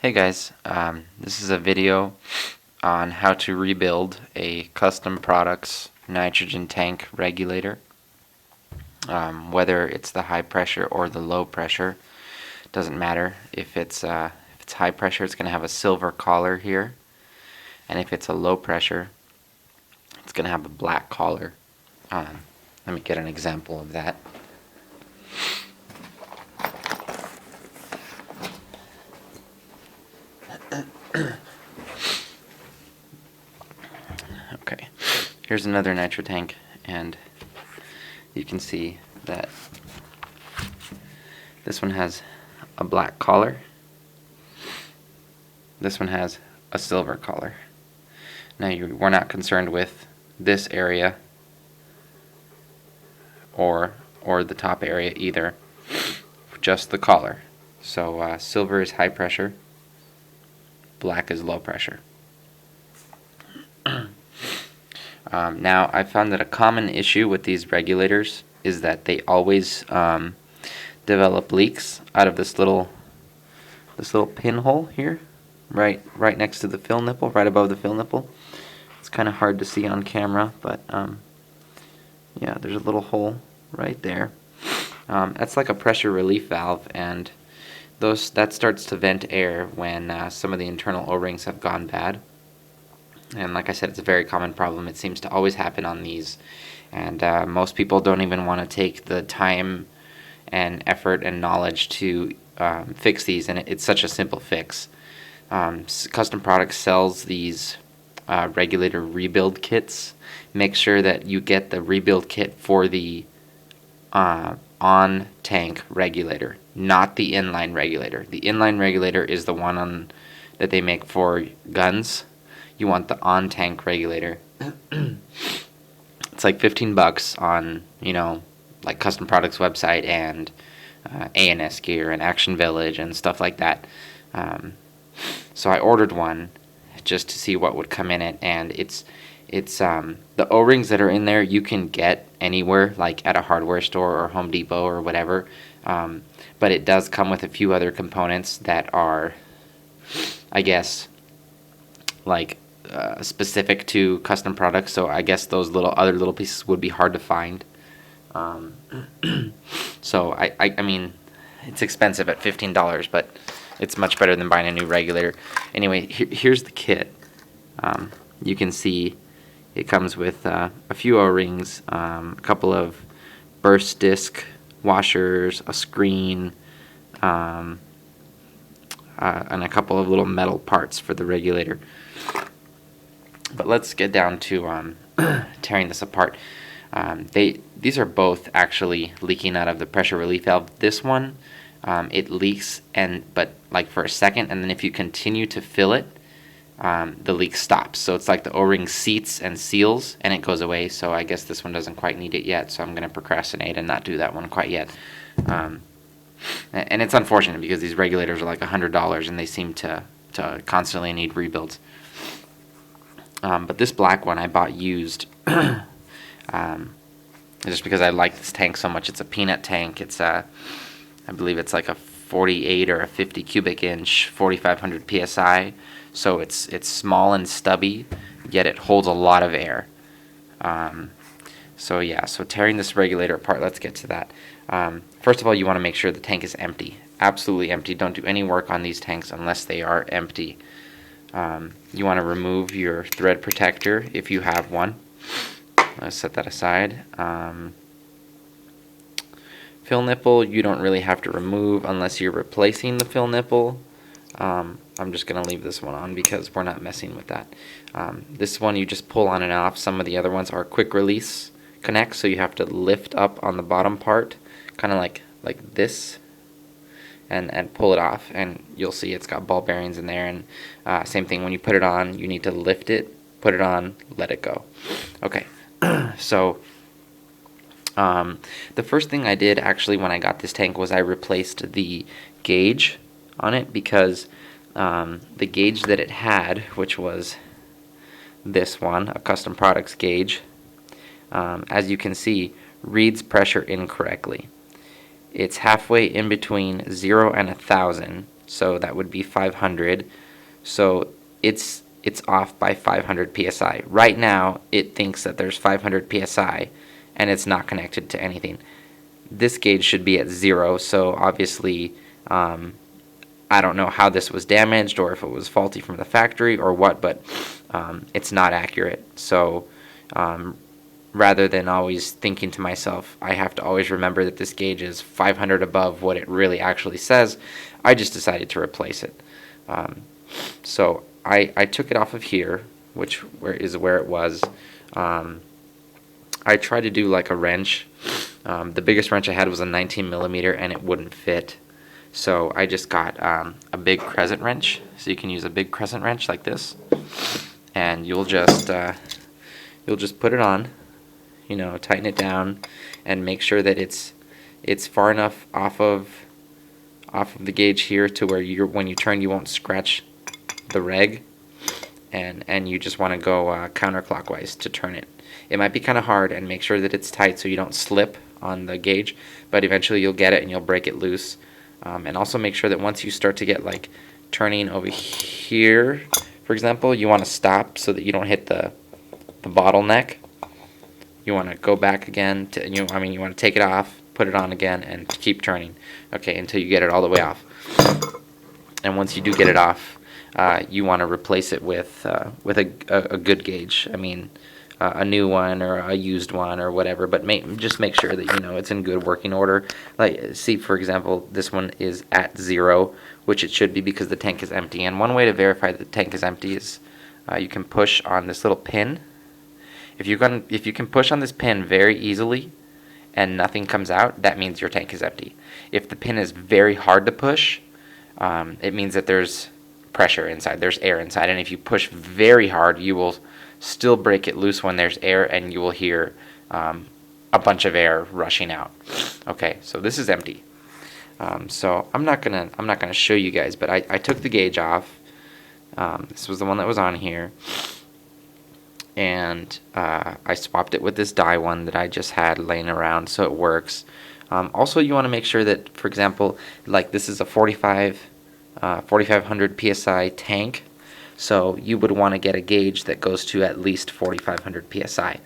Hey guys, this is a video on how to rebuild a custom products nitrogen tank regulator. Whether it's the high pressure or the low pressure, doesn't matter. If it's high pressure, it's going to have a silver collar here, and if it's a low pressure, it's going to have a black collar. Let me get an example of that. Okay, here's another nitro tank, and you can see that this one has a black collar. This one has a silver collar. Now we're not concerned with this area or the top area either, just the collar. So silver is high pressure, black is low pressure. Now I found that a common issue with these regulators is that they always develop leaks out of this little pinhole here, right next to the fill nipple, right above the fill nipple. It's kind of hard to see on camera, but yeah, there's a little hole right there. That's like a pressure relief valve, and that starts to vent air when some of the internal O-rings have gone bad. And like I said, it's a very common problem. It seems to always happen on these, and most people don't even want to take the time and effort and knowledge to fix these, and it's such a simple fix. Custom Products sells these regulator rebuild kits. Make sure that you get the rebuild kit for the on-tank regulator, not the inline regulator. The inline regulator is the one that they make for guns. You want the on-tank regulator. It's like $15 on, like Custom Products website and A&S Gear and Action Village and stuff like that. So I ordered one just to see what would come in it, and it's the O-rings that are in there you can get anywhere, like at a hardware store or Home Depot or whatever. But it does come with a few other components that are, I guess, like specific to Custom Products, so I guess those other little pieces would be hard to find. So I mean, it's expensive at $15, but it's much better than buying a new regulator. Anyway, here's the kit. You can see it comes with a few O-rings, a couple of burst disc washers, a screen, and a couple of little metal parts for the regulator. But let's get down to tearing this apart. These are both actually leaking out of the pressure relief valve. This one, it leaks, but like for a second, and then if you continue to fill it, the leak stops. So it's like the O-ring seats and seals, and it goes away. So I guess this one doesn't quite need it yet, so I'm going to procrastinate and not do that one quite yet. And it's unfortunate because these regulators are like $100, and they seem to constantly need rebuilds. But this black one I bought used, just because I like this tank so much. It's a peanut tank. It's I believe it's like a 48 or a 50 cubic inch, 4,500 psi. So it's small and stubby, yet it holds a lot of air. So yeah, so tearing this regulator apart, let's get to that. First of all, you want to make sure the tank is empty, absolutely empty. Don't do any work on these tanks unless they are empty. You want to remove your thread protector if you have one. Let's set that aside. Fill nipple, you don't really have to remove unless you're replacing the fill nipple. I'm just going to leave this one on because we're not messing with that. This one you just pull on and off. Some of the other ones are quick release connects, so you have to lift up on the bottom part, kind of like this, and pull it off, and you'll see it's got ball bearings in there. And same thing, when you put it on, you need to lift it, put it on, let it go. Okay, so the first thing I did actually when I got this tank was I replaced the gauge on it, because the gauge that it had, which was this one, a Custom Products gauge, as you can see, reads pressure incorrectly. It's halfway in between 0 and 1,000, so that would be 500. So it's off by 500 psi. Right now, it thinks that there's 500 psi, and it's not connected to anything. This gauge should be at 0, so obviously, I don't know how this was damaged or if it was faulty from the factory or what, but it's not accurate. So rather than always thinking to myself, I have to always remember that this gauge is 500 above what it really actually says, I just decided to replace it. So I took it off of here, which is where it was. I tried to do like a wrench. The biggest wrench I had was a 19 millimeter, and it wouldn't fit. So I just got a big crescent wrench. So you can use a big crescent wrench like this, and you'll just put it on, tighten it down, and make sure that it's far enough off of the gauge here to where when you turn, you won't scratch the reg, and you just want to go counterclockwise to turn it. It might be kind of hard, and make sure that it's tight so you don't slip on the gauge, but eventually you'll get it and you'll break it loose. And also make sure that once you start to get like turning over here, for example, you want to stop so that you don't hit the bottleneck. You want to go back again to, you want to take it off, put it on again, and keep turning, okay, until you get it all the way off. And once you do get it off, you want to replace it with a good gauge. A new one or a used one or whatever, but just make sure that it's in good working order. Like, see, for example, this one is at 0, which it should be because the tank is empty. And one way to verify that the tank is empty is you can push on this little pin. If you can push on this pin very easily and nothing comes out, that means your tank is empty. If the pin is very hard to push, it means that there's pressure inside, there's air inside, and if you push very hard, you will still break it loose when there's air, and you will hear a bunch of air rushing out. Okay, so this is empty. So I'm not gonna show you guys, but I took the gauge off. This was the one that was on here, and I swapped it with this die one that I just had laying around, so it works. Also, you want to make sure that, for example, like this is a 4500 psi tank. So you would want to get a gauge that goes to at least 4,500 psi,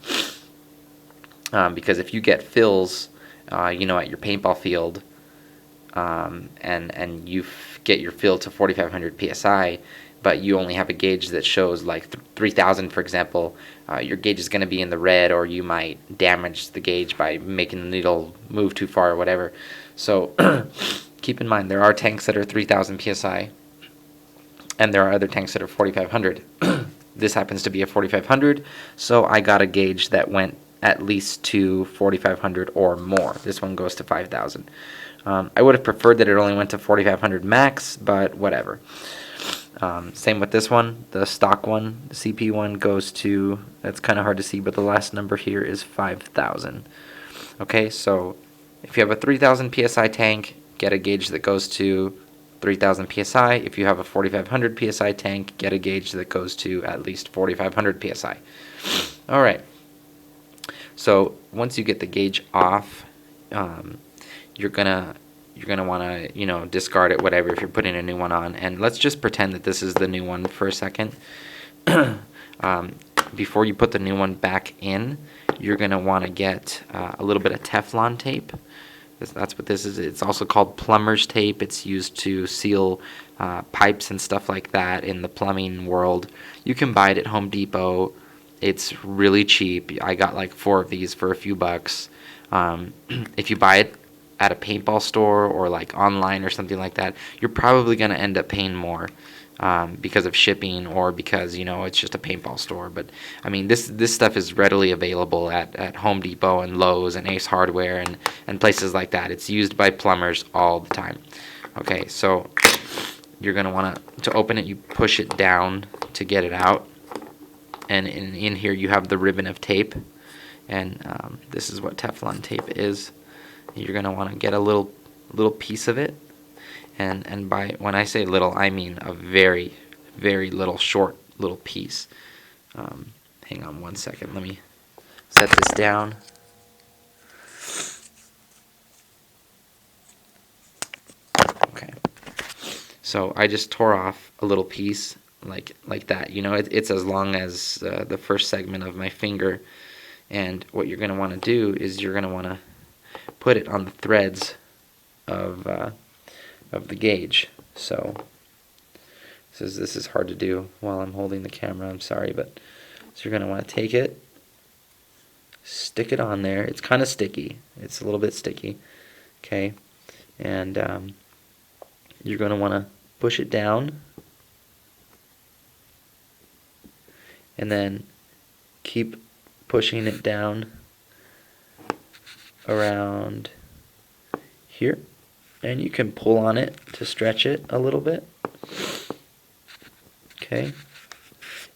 because if you get fills, at your paintball field, and you get your fill to 4,500 psi, but you only have a gauge that shows like 3,000, for example, your gauge is going to be in the red, or you might damage the gauge by making the needle move too far or whatever. So keep in mind, there are tanks that are 3,000 psi. And there are other tanks that are 4,500. This happens to be a 4,500, so I got a gauge that went at least to 4,500 or more. This one goes to 5,000. I would have preferred that it only went to 4,500 max, but whatever. Same with this one, the stock one, the CP one goes to, that's kind of hard to see, but the last number here is 5,000. Okay, so if you have a 3,000 psi tank, get a gauge that goes to 3,000 psi. If you have a 4,500 psi tank, get a gauge that goes to at least 4,500 psi. All right. So once you get the gauge off, you're gonna want to discard it, whatever, if you're putting a new one on. And let's just pretend that this is the new one for a second. Before you put the new one back in, you're gonna want to get a little bit of Teflon tape. That's what this is. It's also called plumber's tape. It's used to seal pipes and stuff like that in the plumbing world. You can buy it at Home Depot. It's really cheap. I got like 4 of these for a few bucks. If you buy it at a paintball store or like online or something like that, you're probably going to end up paying more because of shipping, or because it's just a paintball store. But this stuff is readily available at Home Depot and Lowe's and Ace Hardware and places like that. It's used by plumbers all the time. Okay, so you're going to want to open it. You push it down to get it out, and in here you have the ribbon of tape, and this is what Teflon tape is. You're going to want to get a little piece of it. And by when I say little, I mean a very, very short little piece. Hang on one second. Let me set this down. Okay. So I just tore off a little piece like that. You know, it's as long as the first segment of my finger. And what you're going to want to do is you're going to want to put it on the threads of the gauge. So this is hard to do while I'm holding the camera. I'm sorry, but so you're going to want to take it, stick it on there. It's kind of sticky. It's a little bit sticky. Okay, and you're going to want to push it down, and then keep pushing it down around here, and you can pull on it to stretch it a little bit. Okay,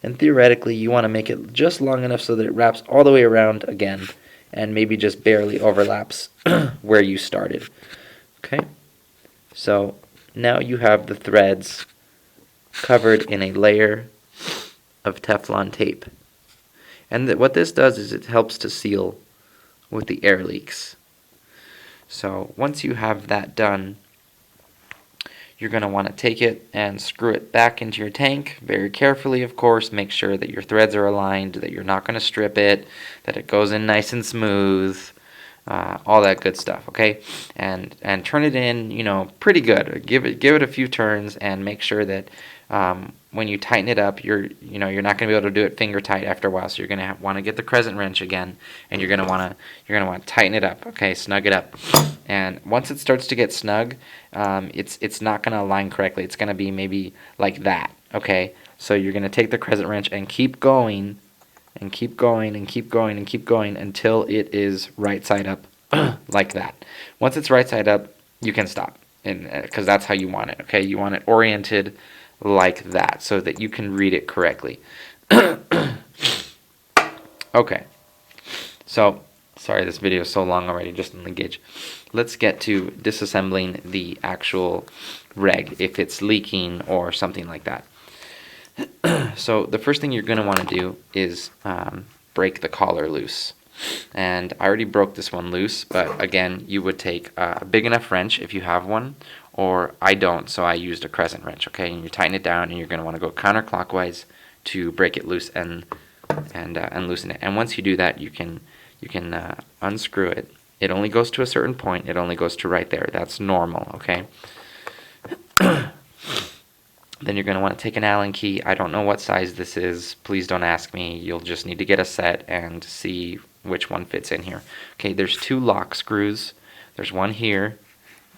and theoretically you want to make it just long enough so that it wraps all the way around again and maybe just barely overlaps where you started. Okay, so now you have the threads covered in a layer of Teflon tape. And what this does is it helps to seal with the air leaks. So once you have that done, you're going to want to take it and screw it back into your tank very carefully, of course. Make sure that your threads are aligned, that you're not going to strip it, that it goes in nice and smooth, all that good stuff, okay? And turn it in, you know, pretty good. Give it a few turns and make sure that when you tighten it up, you're not going to be able to do it finger tight after a while. So you're going to want to get the crescent wrench again, and you're going to want to tighten it up, okay? Snug it up. And once it starts to get snug, it's not going to align correctly. It's going to be maybe like that, okay? So you're going to take the crescent wrench and keep going and keep going and keep going and keep going until it is right side up like that. Once it's right side up, you can stop, and because that's how you want it, okay? You want it oriented like that so that you can read it correctly. Okay, so sorry this video is so long already just on the gauge. Let's get to disassembling the actual reg if it's leaking or something like that. So the first thing you're going to want to do is break the collar loose. And I already broke this one loose, but again, you would take a big enough wrench if you have one, or I don't, so I used a crescent wrench, okay? And you tighten it down, and you're going to want to go counterclockwise to break it loose and loosen it. And once you do that, you can unscrew it. It only goes to a certain point. It only goes to right there. That's normal, okay? Then you're going to want to take an Allen key. I don't know what size this is. Please don't ask me. You'll just need to get a set and see which one fits in here. Okay, there's two lock screws. There's one here,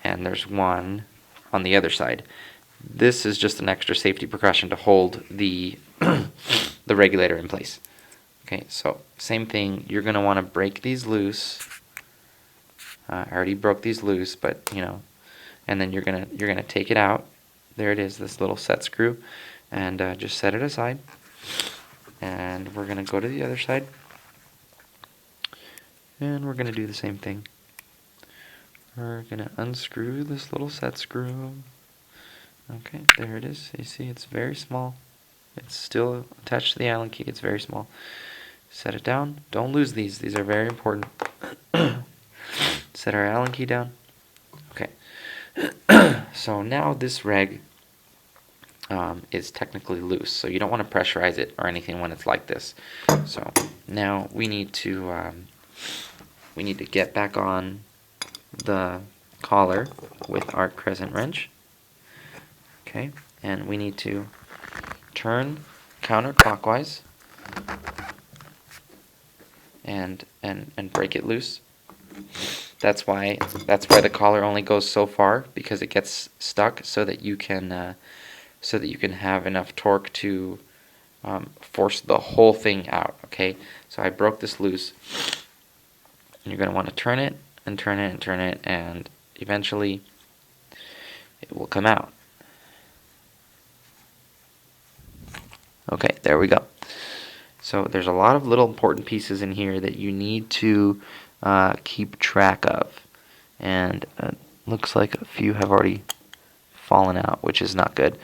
and there's one on the other side. This is just an extra safety precaution to hold the the regulator in place. Okay, so same thing. You're going to want to break these loose. I already broke these loose, but you know, and then you're gonna take it out. There it is, this little set screw, and just set it aside. And we're gonna go to the other side, and we're gonna do the same thing. We're gonna unscrew this little set screw. Okay, there it is. You see, it's very small. It's still attached to the Allen key. It's very small. Set it down. Don't lose these. These are very important. Set our Allen key down. Okay. So now this reg is technically loose, so you don't want to pressurize it or anything when it's like this. So now we need to get back on the collar with our crescent wrench. Okay, and we need to turn counterclockwise and break it loose. That's why the collar only goes so far, because it gets stuck, so that you can have enough torque to force the whole thing out. Okay, so I broke this loose. You're going to want to turn it and turn it and turn it, and eventually it will come out. Okay, there we go. So there's a lot of little important pieces in here that you need to keep track of, and looks like a few have already fallen out, which is not good.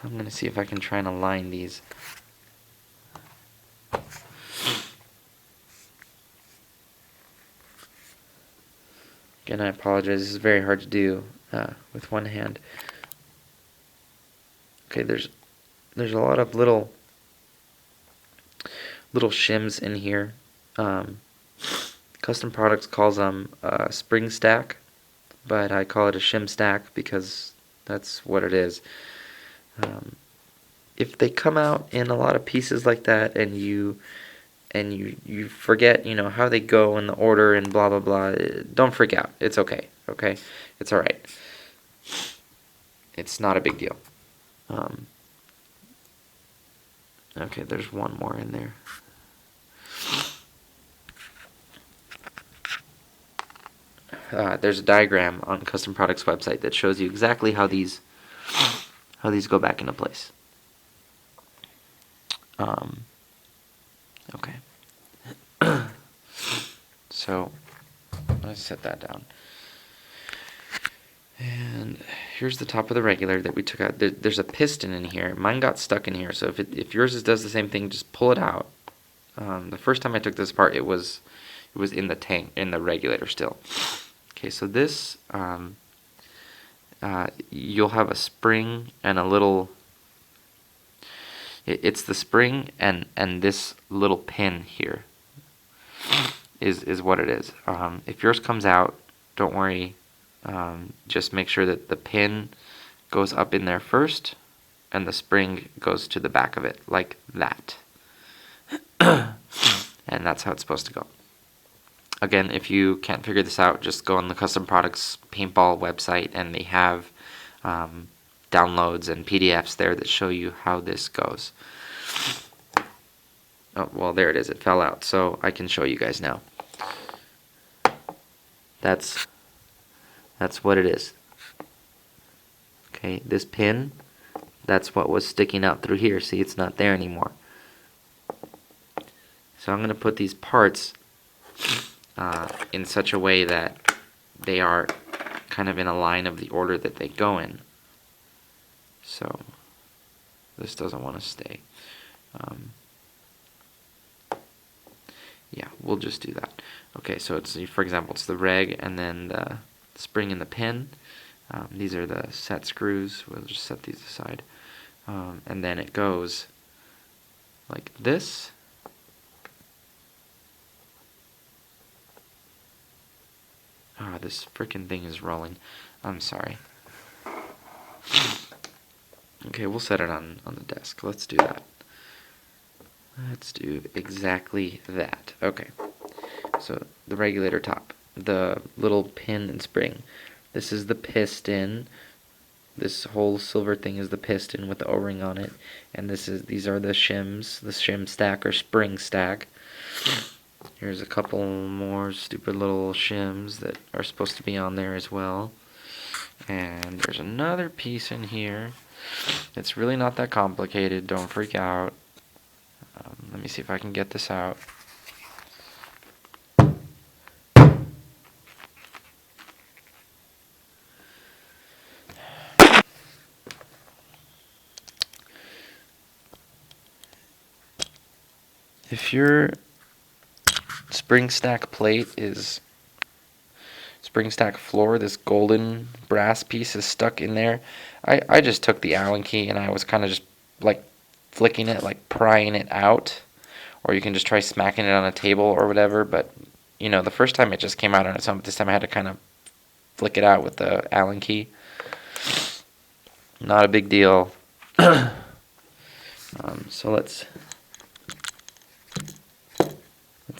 I'm going to see if I can try and align these. Again, I apologize. This is very hard to do with one hand. Okay, there's a lot of little shims in here. Custom Products calls them a spring stack, but I call it a shim stack because that's what it is. If they come out in a lot of pieces like that, and you forget, how they go in the order and blah blah blah, don't freak out. It's okay. Okay, it's all right. It's not a big deal. Okay, there's one more in there. There's a diagram on Custom Products website that shows you exactly how these go back into place. Okay. So let's set that down. And here's the top of the regulator that we took out. There's a piston in here. Mine got stuck in here, so if yours does the same thing, just pull it out. The first time I took this apart, it was in the tank, in the regulator still. Okay, so this, you'll have a spring and a little, it's the spring and this little pin here is what it is. If yours comes out, don't worry, just make sure that the pin goes up in there first and the spring goes to the back of it, like that. And that's how it's supposed to go. Again, if you can't figure this out, just go on the Custom Products Paintball website, and they have downloads and PDFs there that show you how this goes. Oh, well, there it is. It fell out, so I can show you guys now. That's what it is. Okay, this pin, that's what was sticking out through here. See, it's not there anymore. So I'm going to put these parts in such a way that they are kind of in a line of the order that they go in. So this doesn't want to stay. Yeah, we'll just do that. Okay, so it's, for example, it's the reg and then the spring and the pin. These are the set screws. We'll just set these aside. And then it goes like this. Ah, this freaking thing is rolling. I'm sorry. Okay, we'll set it on the desk. Let's do that. Let's do exactly that. Okay. So the regulator top, the little pin and spring. This is the piston. This whole silver thing is the piston with the O-ring on it, and these are the shims, the shim stack or spring stack. Here's a couple more stupid little shims that are supposed to be on there as well. And there's another piece in here. It's really not that complicated. Don't freak out. Let me see if I can get this out. If your spring stack plate is spring stack floor, this golden brass piece is stuck in there, I just took the Allen key and I was kind of just like flicking it, like prying it out. Or you can just try smacking it on a table or whatever, but the first time it just came out on its own, but this time I had to kind of flick it out with the Allen key. Not a big deal. So let's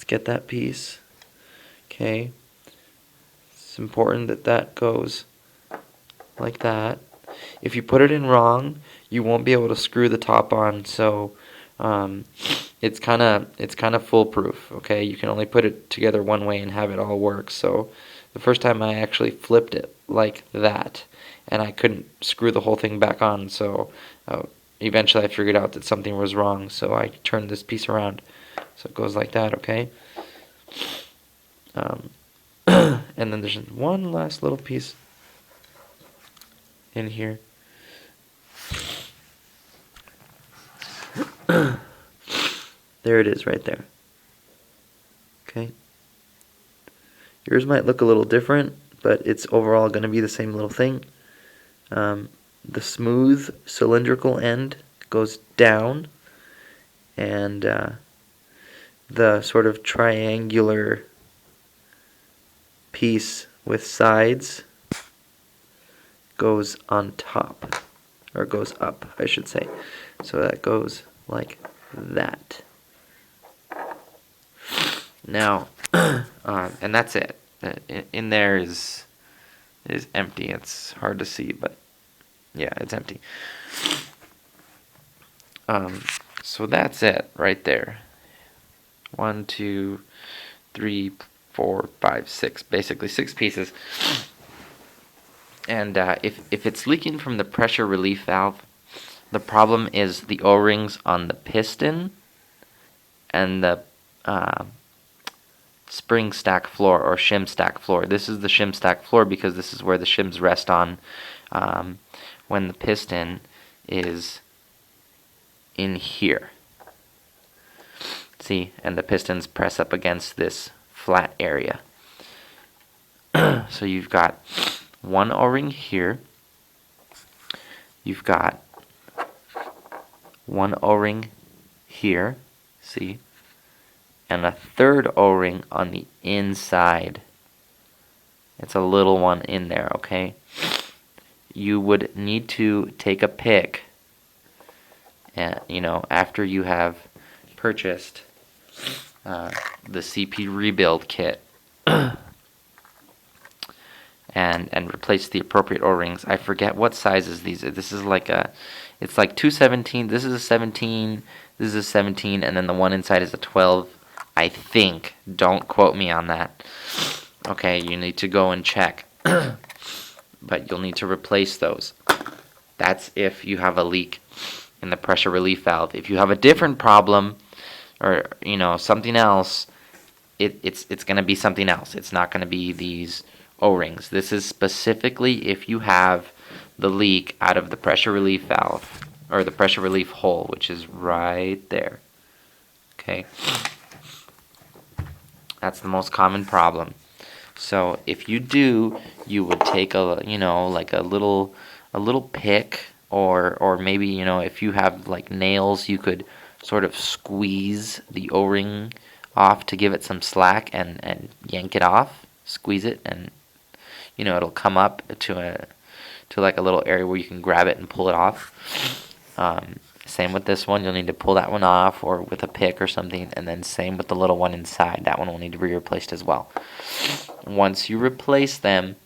get that piece. Okay. It's important that goes like that. If you put it in wrong, you won't be able to screw the top on, so it's kind of foolproof. Okay, you can only put it together one way and have it all work. So the first time I actually flipped it like that, and I couldn't screw the whole thing back on. So eventually I figured out that something was wrong. So I turned this piece around, so it goes like that. Okay. And then there's one last little piece in here. There it is right there. Okay. Yours might look a little different, but it's overall going to be the same little thing. The smooth cylindrical end goes down, and the sort of triangular piece with sides goes on top, or goes up, I should say. So that goes like that. Now, and that's it. In there is empty. It's hard to see, but yeah, it's empty. So that's it right there. 1, 2, 3, 4, 5, 6. Basically 6 pieces. And if it's leaking from the pressure relief valve, the problem is the O-rings on the piston and the spring stack floor or shim stack floor. This is the shim stack floor because this is where the shims rest on when the piston is in here. See, and the pistons press up against this flat area. So you've got one O-ring here. You've got one O-ring here, see? And a third O-ring on the inside. It's a little one in there, okay? You would need to take a pick, and after you have purchased the CP rebuild kit and replace the appropriate O-rings. I forget what sizes these are. This is like it's like 217. This is a 17. This is a 17, and then the one inside is a 12. I think. Don't quote me on that. Okay, you need to go and check. But you'll need to replace those. That's if you have a leak in the pressure relief valve. If you have a different problem, or something else, it's going to be something else. It's not going to be these O-rings. This is specifically if you have the leak out of the pressure relief valve, or the pressure relief hole, which is right there. Okay, that's the most common problem. So if you do, you would take like a little pick, or maybe if you have like nails, you could sort of squeeze the O-ring off to give it some slack and yank it off, squeeze it, and it'll come up to like a little area where you can grab it and pull it off. Same with this one, you'll need to pull that one off, or with a pick or something, and then same with the little one inside. That one will need to be replaced as well. Once you replace them,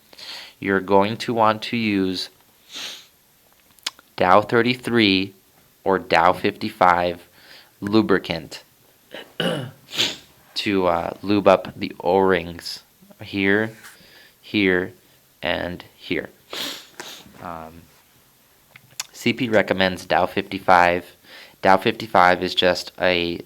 you're going to want to use Dow 33 or Dow 55 lubricant to lube up the O-rings here, here, and here. CP recommends Dow 55. Dow 55 is just a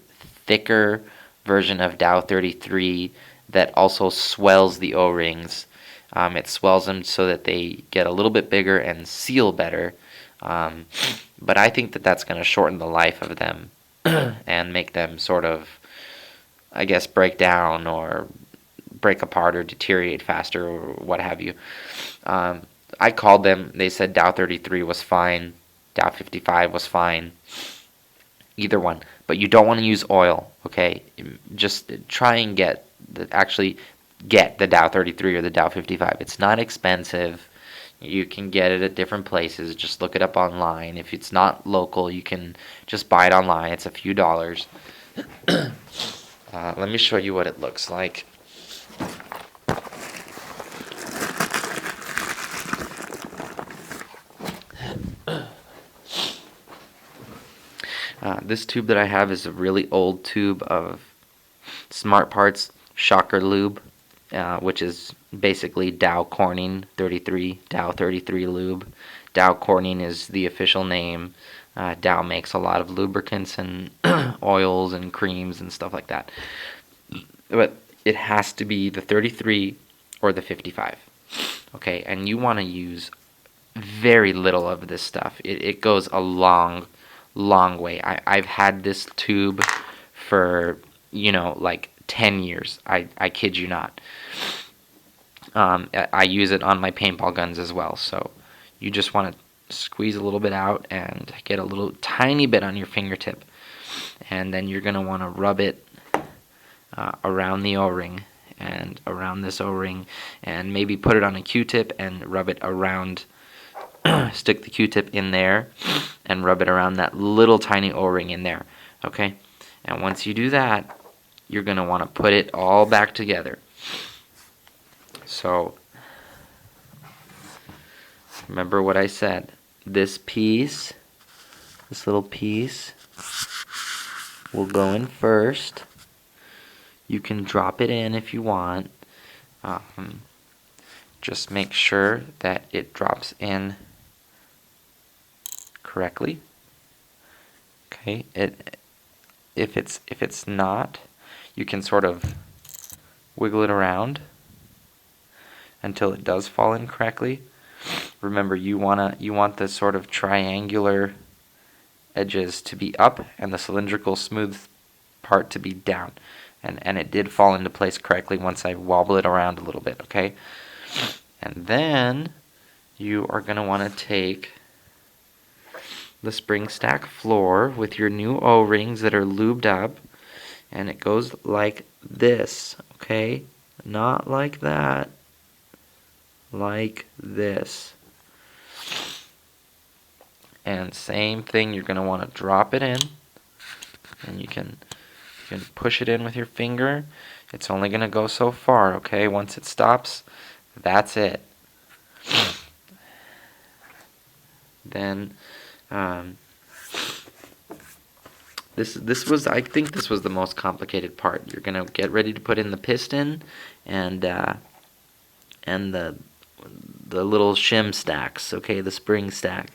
thicker version of Dow 33 that also swells the O-rings. It swells them so that they get a little bit bigger and seal better. But I think that that's going to shorten the life of them and make them sort of, I guess, break down or break apart or deteriorate faster or what have you. I called them. They said Dow 33 was fine. Dow 55 was fine. Either one. But you don't want to use oil, okay? Just try and get the Dow 33 or the Dow 55. It's not expensive. You can get it at different places. Just look it up online. If it's not local, you can just buy it online. It's a few dollars. Let me show you what it looks like. This tube that I have is a really old tube of Smart Parts Shocker Lube, which is basically Dow Corning 33, Dow 33 Lube. Dow Corning is the official name. Dow makes a lot of lubricants and oils and creams and stuff like that. But it has to be the 33 or the 55. Okay, and you want to use very little of this stuff. It goes a long way. I've had this tube for, like 10 years. I kid you not. I use it on my paintball guns as well. So you just want to squeeze a little bit out and get a little tiny bit on your fingertip. And then you're going to want to rub it around the O-ring and around this O-ring, and maybe put it on a Q-tip and rub it around, stick the Q-tip in there and rub it around that little tiny O-ring in there, okay? And once you do that, you're going to want to put it all back together. So, remember what I said. This piece, this little piece, will go in first. You can drop it in if you want. Just make sure that it drops in correctly. Okay. If it's not, you can sort of wiggle it around until it does fall in correctly. Remember, you want the sort of triangular edges to be up and the cylindrical smooth part to be down. And it did fall into place correctly once I wobble it around a little bit, okay? And then you are going to want to take the spring stack floor with your new O-rings that are lubed up, and it goes like this, okay? Not like that, like this. And same thing, you're going to want to drop it in, and you can push it in with your finger. It's only going to go so far, okay? Once it stops, that's it. Then I think this was the most complicated part. You're going to get ready to put in the piston and the little shim stacks, okay, the spring stack.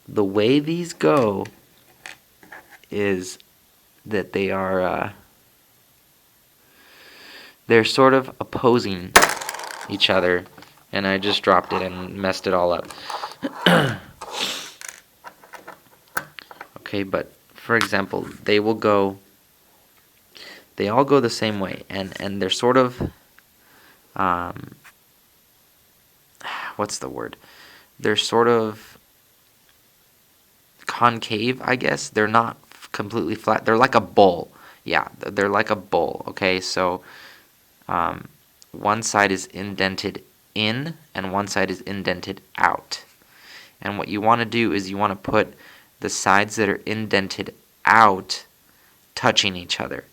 The way these go is that they are they're sort of opposing each other, and I just dropped it and messed it all up. Okay, but for example, they all go the same way, and they're sort of what's the word? They're sort of concave, I guess. They're not completely flat. They're like a bowl. Yeah, they're like a bowl. Okay, so one side is indented in and one side is indented out. And what you want to do is you want to put the sides that are indented out touching each other.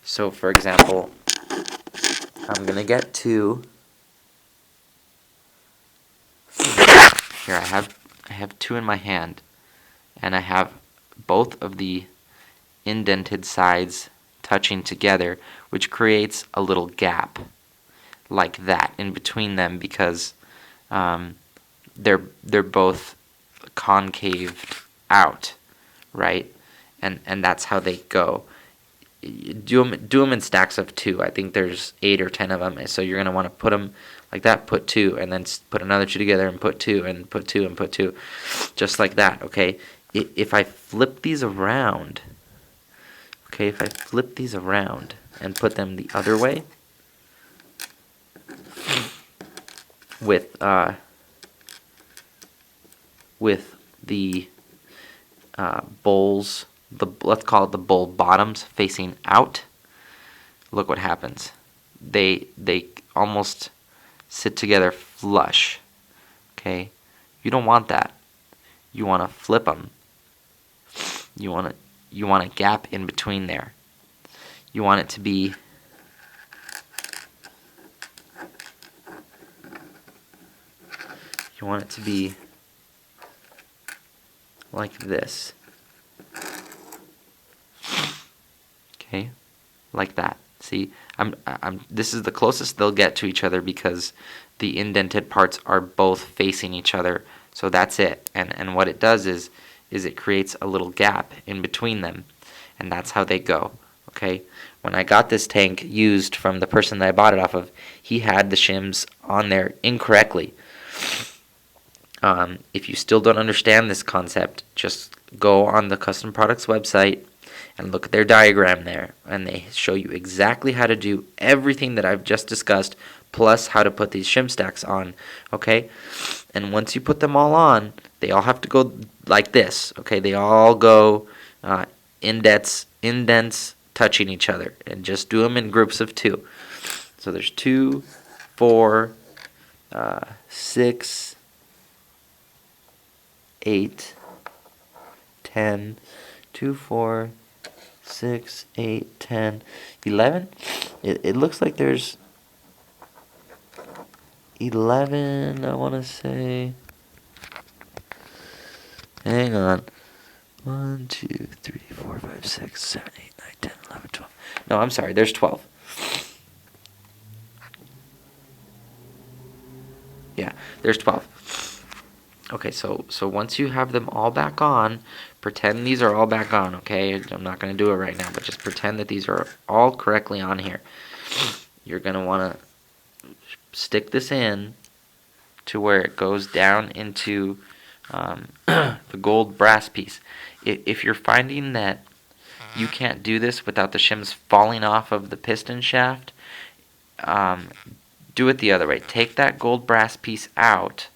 So for example, I'm going to get two. Here I have two in my hand, and I have both of the indented sides touching together, which creates a little gap like that in between them, because they're both concaved out, right? And that's how they go. Do them in stacks of 2. I think there's 8 or 10 of them. So you're going to want to put them like that, put 2, and then put another 2 together and put 2 and put 2 and put 2, just like that, okay? If I flip these around, okay, if I flip these around and put them the other way, with the bowls, let's call it the bowl bottoms facing out, look what happens. They almost sit together flush, okay? You don't want that. You want to flip them. You want a gap in between there. You want it to be like this. Okay? Like that. See, this is the closest they'll get to each other because the indented parts are both facing each other. So that's it. And what it does is it creates a little gap in between them. And that's how they go. Okay? When I got this tank used from the person that I bought it off of, he had the shims on there incorrectly. If you still don't understand this concept, just go on the Custom Products website and look at their diagram there, and they show you exactly how to do everything that I've just discussed, plus how to put these shim stacks on, okay? And once you put them all on, they all have to go like this, okay? They all go indents touching each other, and just do them in groups of 2. So there's 2, 4, 6, 8, 10, 2, 4, 6, 8, 10, 11. It looks like there's 11, I want to say. Hang on. 1, 2, 3, 4, 5, 6, 7, 8, 9, 10, 11, 12. No, I'm sorry, there's 12. Yeah, there's 12. Okay, so once you have them all back on, pretend these are all back on, okay? I'm not going to do it right now, but just pretend that these are all correctly on here. You're going to want to stick this in to where it goes down into the gold brass piece. If you're finding that you can't do this without the shims falling off of the piston shaft, do it the other way. Take that gold brass piece out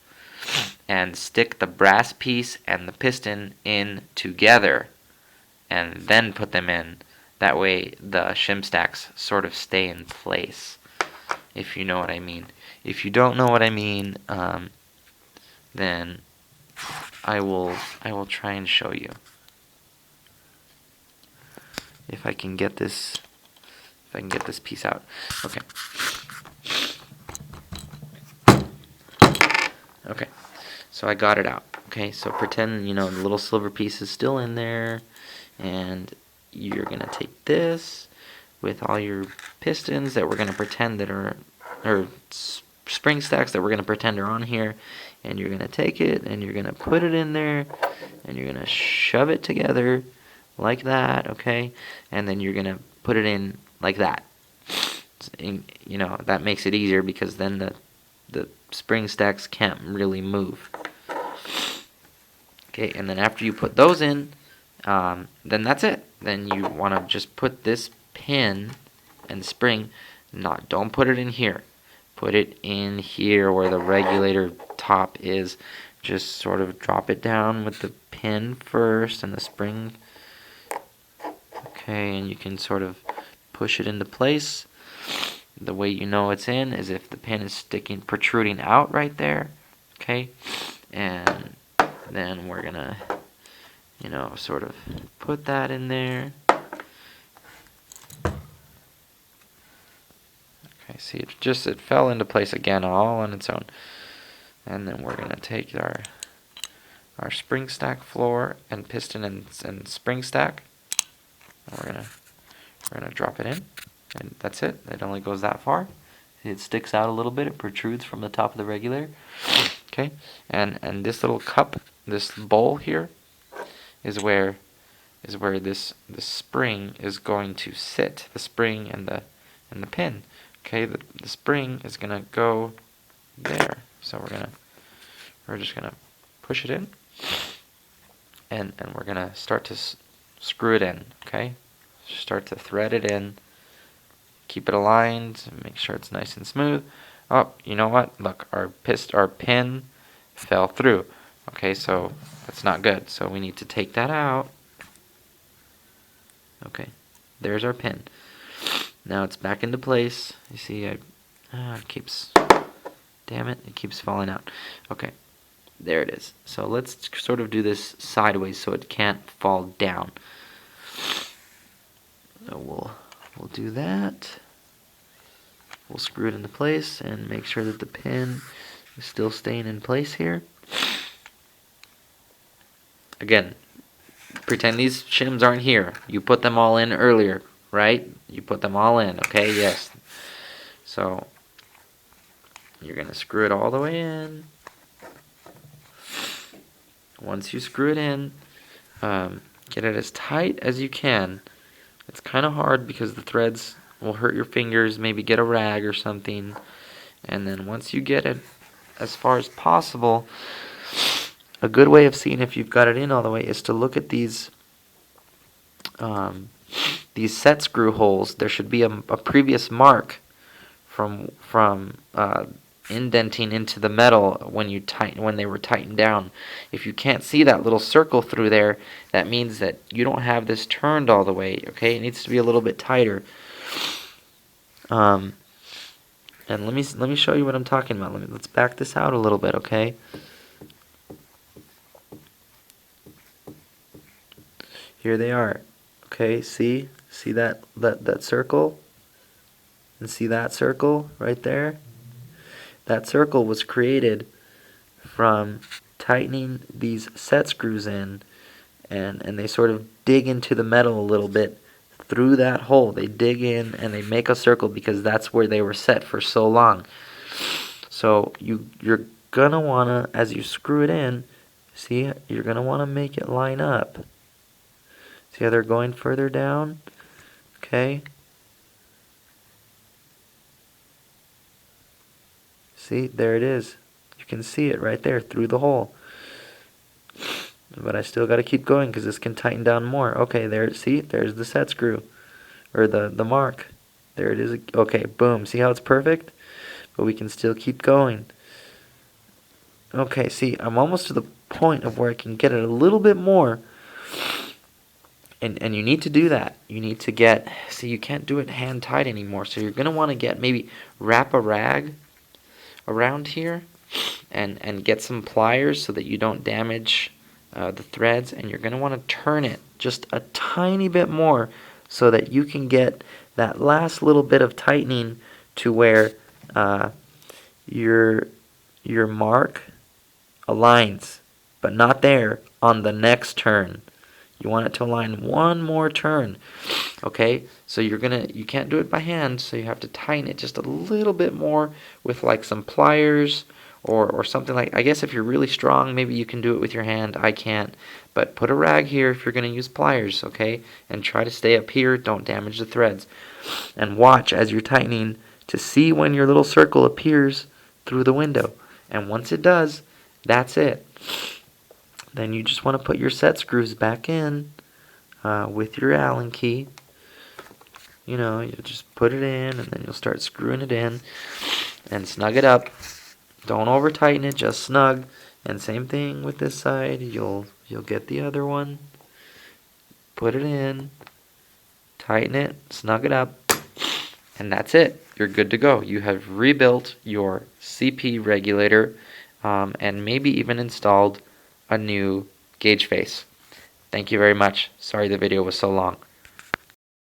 and stick the brass piece and the piston in together, and then put them in. That way the shim stacks sort of stay in place, if you know what I mean. If you don't know what I mean, then I will try and show you. If I can get this piece out. Okay. Okay. So I got it out. Okay, so pretend, the little silver piece is still in there, and you're going to take this with all your pistons that we're going to pretend that are, or spring stacks that we're going to pretend are on here, and you're going to take it, and you're going to put it in there, and you're going to shove it together like that, okay? And then you're going to put it in like that. That makes it easier because then the spring stacks can't really move. Okay, and then after you put those in, then that's it. Then you want to just put this pin and spring, don't put it in here. Put it in here where the regulator top is. Just sort of drop it down with the pin first and the spring. Okay, and you can sort of push it into place. The way you know it's in is if the pin is protruding out right there. Okay, and then we're gonna, sort of put that in there. Okay, see, it fell into place again all on its own. And then we're gonna take our spring stack floor and piston and spring stack. And we're gonna drop it in, and that's it. It only goes that far. It sticks out a little bit. It protrudes from the top of the regulator. Okay, and this little cup, this bowl here, is where this spring is going to sit. The spring and the pin. Okay, the spring is gonna go there. So we're just gonna push it in, and we're gonna start to screw it in. Okay, start to thread it in. Keep it aligned. Make sure it's nice and smooth. Oh, you know what? Look, our pin fell through. Okay, so that's not good. So we need to take that out. Okay, there's our pin. Now it's back into place. You see, it keeps. Damn it! It keeps falling out. Okay, there it is. So let's sort of do this sideways so it can't fall down. So we'll do that. We'll screw it into place and make sure that the pin is still staying in place here. Again, pretend these shims aren't here. You put them all in earlier, right? You put them all in, okay? Yes. So you're going to screw it all the way in. Once you screw it in, get it as tight as you can. It's kind of hard because the threads will hurt your fingers. Maybe get a rag or something. And then once you get it as far as possible, a good way of seeing if you've got it in all the way is to look at these these set screw holes, there should be a previous mark from indenting into the metal when they were tightened down. If you can't see that little circle through there, that means that you don't have this turned all the way. Okay, it needs to be a little bit tighter. And let me show you what I'm talking about. Let's back this out a little bit. Okay. Here they are. Okay, see that circle? And see that circle right there? That circle was created from tightening these set screws in, and they sort of dig into the metal a little bit through that hole. They dig in and they make a circle because that's where they were set for so long. So you're gonna wanna, as you screw it in, see, you're gonna wanna make it line up. See how they're going further down? Okay. See, there it is. You can see it right there through the hole. But I still got to keep going because this can tighten down more. Okay, there. See, there's the set screw, or the mark. There it is. Okay, boom. See how it's perfect? But we can still keep going. Okay, see, I'm almost to the point of where I can get it a little bit more. And you need to do that. You need to get, see, you can't do it hand tight anymore. So you're going to want to get, maybe wrap a rag around here and get some pliers so that you don't damage the threads. And you're going to want to turn it just a tiny bit more so that you can get that last little bit of tightening to where your mark aligns, but not there, on the next turn. You want it to align one more turn. Okay, so you can't do it by hand, so you have to tighten it just a little bit more with like some pliers or something like, I guess if you're really strong, maybe you can do it with your hand. I can't. But put a rag here if you're going to use pliers, okay? And try to stay up here, don't damage the threads. And watch as you're tightening to see when your little circle appears through the window. And once it does, that's it. Then you just want to put your set screws back in with your Allen key. You know, you just put it in and then you'll start screwing it in and snug it up. Don't over tighten it, just snug. And same thing with this side. You'll get the other one, put it in, tighten it, snug it up, and that's it. You're good to go. You have rebuilt your CP regulator and maybe even installed a new gauge face. Thank you very much. Sorry the video was so long.